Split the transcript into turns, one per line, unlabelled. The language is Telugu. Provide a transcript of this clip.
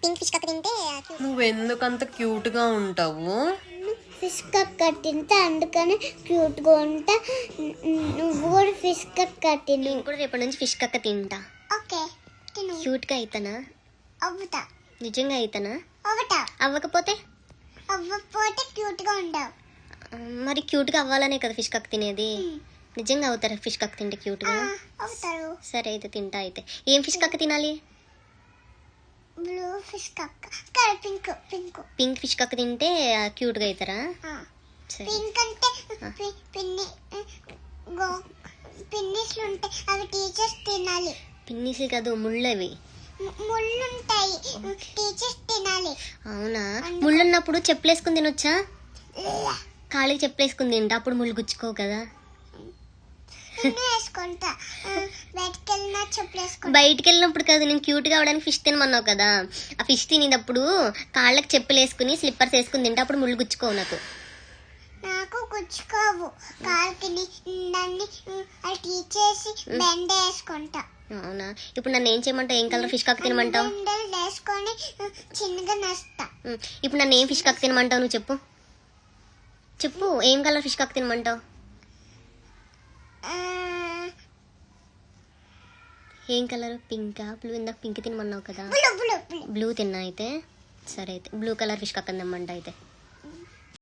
పింక్ ఫిష్ కక్క తింటే
నువ్వు ఎందుకంత క్యూట్గా ఉంటావు?
ఫిష్ కక్క తింటే అందుకని క్యూట్గా ఉంటా. నువ్వు కూడా ఫిష్ కక్క తిను.
నేను కూడా రేపటి నుంచి ఫిష్ కక్క తింటా.
ఓకే తిను.
క్యూట్గా అవుతానా?
అవ్వుతా.
నిజంగా అవుతానా?
అవ్వటా.
అవ్వకపోతే
అవ్వకపోతే క్యూట్గా ఉండవు.
మరి క్యూట్గా అవ్వాలనే కదా ఫిష్ కక్క తినేది. నిజంగా అవుతారా ఫిష్ కక్క తింటే క్యూట్గా?
అవుతారు.
సరే అయితే తింటా. అయితే ఏం ఫిష్ కక్క తినాలి?
బ్లూ ఫిష్ కక్క. పింక్ పింక్
పింక్ ఫిష్ కక్క తింటే క్యూట్గా అవుతారా? సరే.
పింక్ అంటే పిన్ని పిన్నిస్లు ఉంటాయి, అవి టీచర్స్ తినాలి.
పిన్నిసి కాదు, ముళ్ళవి.
ముళ్ళు ఉంటాయి, టీచర్స్ తినాలి.
అవునా? ముళ్ళు ఉన్నప్పుడు చెప్పులేసుకుని తినొచ్చా? కాళ్ళకి చెప్పులేసుకుని తింటా, అప్పుడు ముళ్ళు గుచ్చుకోవు కదా.
వేసుకుంటా. బయటికి వెళ్ళినా చెప్పులు వేసుకుంటా.
బయటికి వెళ్ళినప్పుడు కాదు, నేను క్యూట్గా అవడానికి ఫిష్ తినమన్నావు కదా. ఆ ఫిష్ తినేటప్పుడు కాళ్ళకి చెప్పులు వేసుకుని స్లిప్పర్స్ వేసుకుని తింటే అప్పుడు ముళ్ళు గుచ్చుకోవు నాకు.
నాకు గుచ్చుకోవు. కాలు తిని దాన్ని అది తీసేసి బెండ వేసుకుంటా.
అవునా? ఇప్పుడు నన్ను ఏం చేయమంటావు? ఏం కలర్ ఫిష్ కక్క తినమంటావు?
బెండలు వేసుకొని చిన్నగా నేస్తా.
ఇప్పుడు నన్ను ఏం ఫిష్ కక్క తినమంటావు? నువ్వు చెప్పు చెప్పు. ఏం కలర్ ఫిష్ కక్క తినమంటావు? ఏం కలర్? పింకా బ్లూ? ఇందాక పింక్ తినమన్నావు కదా.
Blue blue blue.
బ్లూ తిన్నా అయితే. సరే అయితే బ్లూ కలర్ ఫిష్ కక్క తినమంట అయితే.